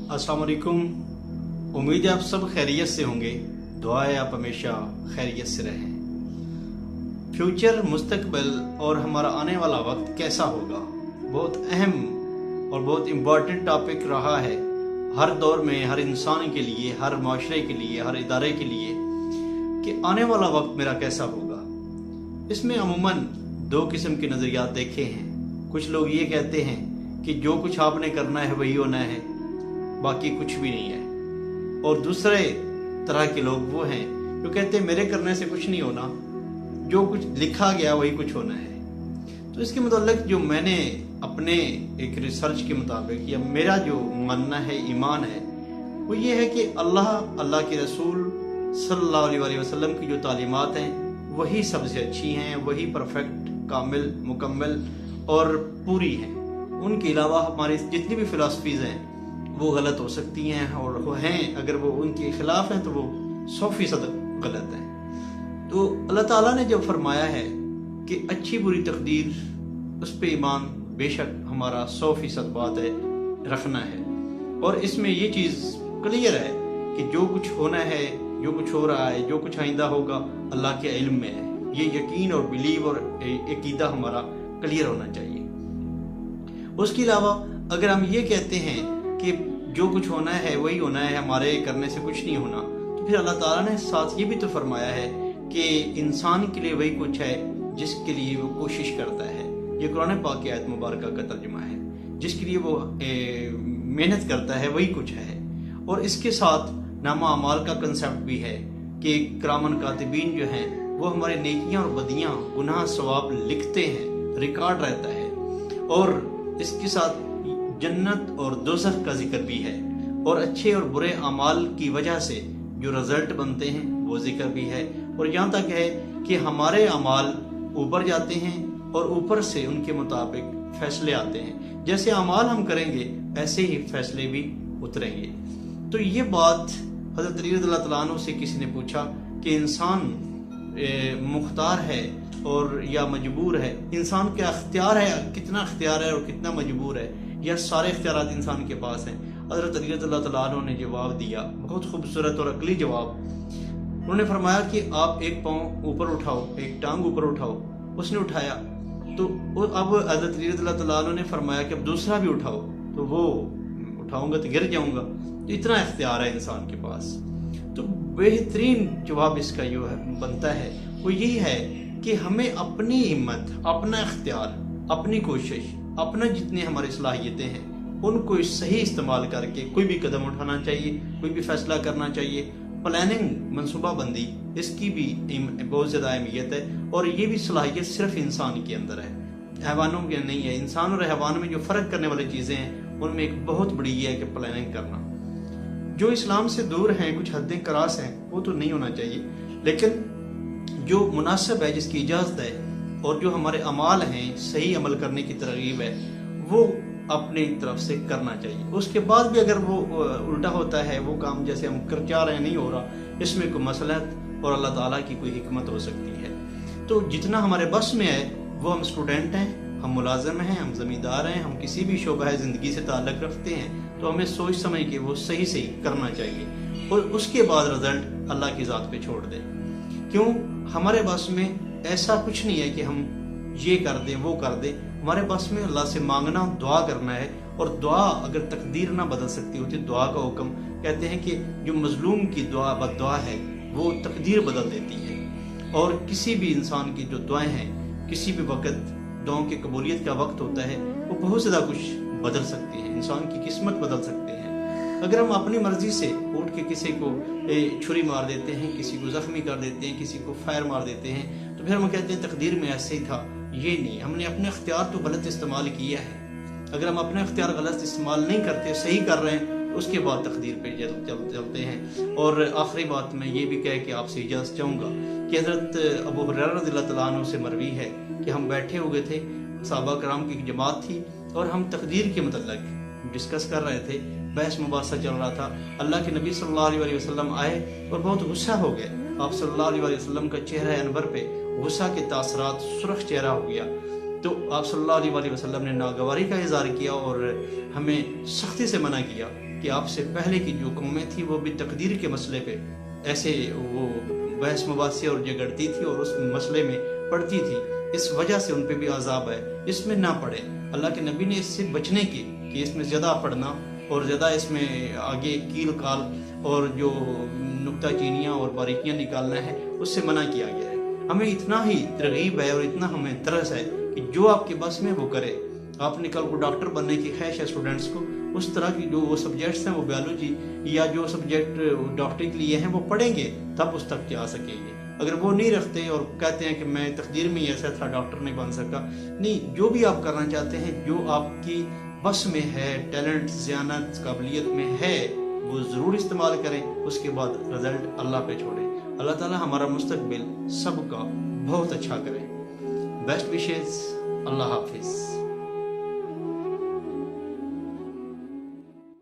अस्सलाम वालेकुम। उम्मीद है आप सब खैरियत से होंगे। दुआ है आप हमेशा खैरियत से रहें। फ्यूचर, मुस्तकबिल और हमारा आने वाला वक्त कैसा होगा, बहुत अहम और बहुत इम्पॉर्टेंट टॉपिक रहा है हर दौर में, हर इंसान के लिए, हर माशरे के लिए, हर इदारे के लिए, कि आने वाला वक्त मेरा कैसा होगा। इसमें अमूमन दो किस्म के नज़रियात देखे हैं। कुछ लोग ये कहते हैं कि जो कुछ आपने करना है वही होना है, बाकी कुछ भी नहीं है। और दूसरे तरह के लोग वो हैं जो कहते हैं मेरे करने से कुछ नहीं होना, जो कुछ लिखा गया वही कुछ होना है। तो इसके मुताल्लिक जो मैंने अपने एक रिसर्च के मुताबिक या मेरा जो मानना है, ईमान है, वो ये है कि अल्लाह के रसूल सल्लल्लाहु अलैहि वसल्लम की जो तालीमात हैं वही सबसे अच्छी हैं, वही परफेक्ट, कामिल, मुकम्मल और पूरी हैं। उनके अलावा हमारी जितनी भी फ़िलासफ़ीज़ हैं वो गलत हो सकती हैं, और वो हैं अगर वो उनके ख़िलाफ़ हैं तो वो 100% गलत हैं। तो अल्लाह ताला ने जब फरमाया है कि अच्छी बुरी तकदीर, उस पे ईमान बेशक हमारा 100% बात है, रखना है। और इसमें ये चीज़ क्लियर है कि जो कुछ होना है, जो कुछ हो रहा है, जो कुछ आइंदा होगा, अल्लाह के इल्म में है। ये यकीन और बिलीव और अकीदा हमारा क्लियर होना चाहिए। उसके अलावा अगर हम ये कहते हैं कि जो कुछ होना है वही होना है, हमारे करने से कुछ नहीं होना, तो फिर अल्लाह ताला ने साथ ये भी तो फरमाया है कि इंसान के लिए वही कुछ है जिसके लिए वो कोशिश करता है। ये कुरान पाक की आयत मुबारक का तर्जुमा है। जिसके लिए वो मेहनत करता है वही कुछ है। और इसके साथ नामा अमाल का कंसेप्ट भी है कि किरामन कातिबीन जो हैं वो हमारे नेकियां और बदियां, गुनाह सवाब लिखते हैं, रिकॉर्ड रहता है। और इसके साथ जन्नत और दोज़ख का जिक्र भी है, और अच्छे और बुरे अमाल की वजह से जो रिजल्ट बनते हैं वो जिक्र भी है। और यहाँ तक है कि हमारे अमाल ऊपर जाते हैं और ऊपर से उनके मुताबिक फैसले आते हैं। जैसे अमाल हम करेंगे ऐसे ही फैसले भी उतरेंगे। तो ये बात हज़रत अली रज़ियल्लाहु तआला अन्हु से किसी ने पूछा कि इंसान मुख्तार है और या मजबूर है, इंसान क्या अख्तियार है, कितना अख्तियार है और कितना मजबूर है, या सारे इख्तियारात इंसान के पास हैं। हज़रत अली रज़ियल्लाहु तआला अन्हु ने जवाब दिया, बहुत खूबसूरत और अकली जवाब। उन्होंने फरमाया कि आप एक पाँव ऊपर उठाओ, एक टांग ऊपर उठाओ। उसने उठाया तो अब हज़रत अली रज़ियल्लाहु तआला अन्हु ने फरमाया कि अब दूसरा भी उठाओ, तो वो उठाऊंगा तो गिर जाऊंगा। तो इतना इख्तियार है इंसान के पास। तो बेहतरीन जवाब इसका जो है बनता है वो यही है कि हमें अपनी हिम्मत, अपना इख्तियार, अपनी कोशिश, अपना जितनी हमारी सलाहियतें हैं उनको सही इस्तेमाल करके कोई भी कदम उठाना चाहिए, कोई भी फैसला करना चाहिए। प्लानिंग, मनसूबाबंदी, इसकी भी बहुत ज़्यादा अहमियत है। और ये भी सलाहियत सिर्फ इंसान के अंदर है, हैवानों के नहीं है। इंसान और हैवान में जो फ़र्क करने वाली चीज़ें हैं उनमें एक बहुत बड़ी ये है कि प्लानिंग करना। जो इस्लाम से दूर हैं, कुछ हदें क्रास हैं, वो तो नहीं होना चाहिए, लेकिन जो मुनासिब है, जिसकी इजाज़त है, और जो हमारे अमाल हैं, सही अमल करने की तरगीब है, वो अपनी तरफ से करना चाहिए। उसके बाद भी अगर वो उल्टा होता है, वो काम जैसे हम कर चाह रहे हैं नहीं हो रहा, इसमें कोई मसलहत और अल्लाह ताला की कोई हिकमत हो सकती है। तो जितना हमारे बस में है, वो हम स्टूडेंट हैं, हम मुलाजिम हैं, हम ज़मींदार हैं, हम किसी भी शोबा ज़िंदगी से ताल्लुक़ रखते हैं, तो हमें सोच समझ के वो सही सही करना चाहिए। और उसके बाद रिजल्ट अल्लाह की ज़ात पे छोड़ दें। क्यों? हमारे बस में ऐसा कुछ नहीं है कि हम ये कर दें, वो कर दें। हमारे बस में अल्लाह से मांगना, दुआ करना है। और दुआ अगर तकदीर ना बदल सकती होती, दुआ का हुक्म कहते हैं कि जो मजलूम की दुआ बद्दुआ है वो तकदीर बदल देती है। और किसी भी इंसान की जो दुआएं हैं, किसी भी वक्त दुआओं की कबूलियत का वक्त होता है, वो बहुत ज़्यादा कुछ बदल सकती है, इंसान की किस्मत बदल सकते हैं। अगर हम अपनी मर्जी से उठ के किसी को छुरी मार देते हैं, किसी को ज़ख्मी कर देते हैं, किसी को फायर मार देते हैं, तो फिर हम कहते हैं तकदीर में ऐसे ही था। ये नहीं, हमने अपने अख्तियार तो गलत इस्तेमाल किया है। अगर हम अपने अख्तियार गलत इस्तेमाल नहीं करते, सही कर रहे हैं, तो उसके बाद तकदीर पे चलते हैं। और आखिरी बात मैं ये भी कह के आपसे इजाज़त चाहूँगा कि हज़रत अबू हुरैरा रज़ियल्लाहु तआला अन्हु से मरवी है कि हम बैठे हुए थे, सहाबा कराम की जमात थी, और हम तकदीर के मतलब डिस्कस कर रहे थे, बहस मुबासा चल रहा था। अल्लाह के नबी सल्लल्लाहु अलैहि वसल्लम आए और बहुत गुस्सा हो गए। आप सल्लल्लाहु अलैहि वसल्लम का चेहरा अनवर पे गुस्सा के तासरात, सुर्ख चेहरा हो गया। तो आप सल्लल्लाहु अलैहि वसल्लम ने नागवारी का इज़हार किया और हमें सख्ती से मना किया کہ آپ سے پہلے کی جو قومیں تھی وہ بھی تقدیر کے مسئلے پہ ایسے وہ بحث مباحثے اور جگڑتی تھی اور اس مسئلے میں پڑتی تھی، اس وجہ سے ان پہ بھی عذاب ہے، اس میں نہ پڑے۔ اللہ کے نبی نے اس سے بچنے کی کہ اس میں زیادہ پڑھنا اور زیادہ اس میں آگے کیل کال اور جو نکتہ چینیاں اور باریکیاں نکالنا ہے اس سے منع کیا گیا ہے۔ ہمیں اتنا ہی ترغیب ہے اور اتنا ہمیں ترس ہے کہ جو آپ کے بس میں وہ کرے۔ آپ نے کل کو ڈاکٹر بننے کی خواہش ہے اسٹوڈنٹس کو، اس طرح کی جو وہ سبجیکٹس ہیں وہ بیولوجی یا جو سبجیکٹ ڈاکٹری کے لیے ہیں وہ پڑھیں گے تب اس تک جا سکیں گے۔ اگر وہ نہیں رکھتے اور کہتے ہیں کہ میں تقدیر میں ایسا تھا ڈاکٹر نہیں بن سکا، نہیں، جو بھی آپ کرنا چاہتے ہیں جو آپ کی بس میں ہے، ٹیلنٹ ذہانت قابلیت میں ہے، وہ ضرور استعمال کریں، اس کے بعد رزلٹ اللہ پہ چھوڑیں۔ اللہ تعالیٰ ہمارا مستقبل سب کا بہت اچھا کرے۔ بیسٹ وشیز، اللہ حافظ۔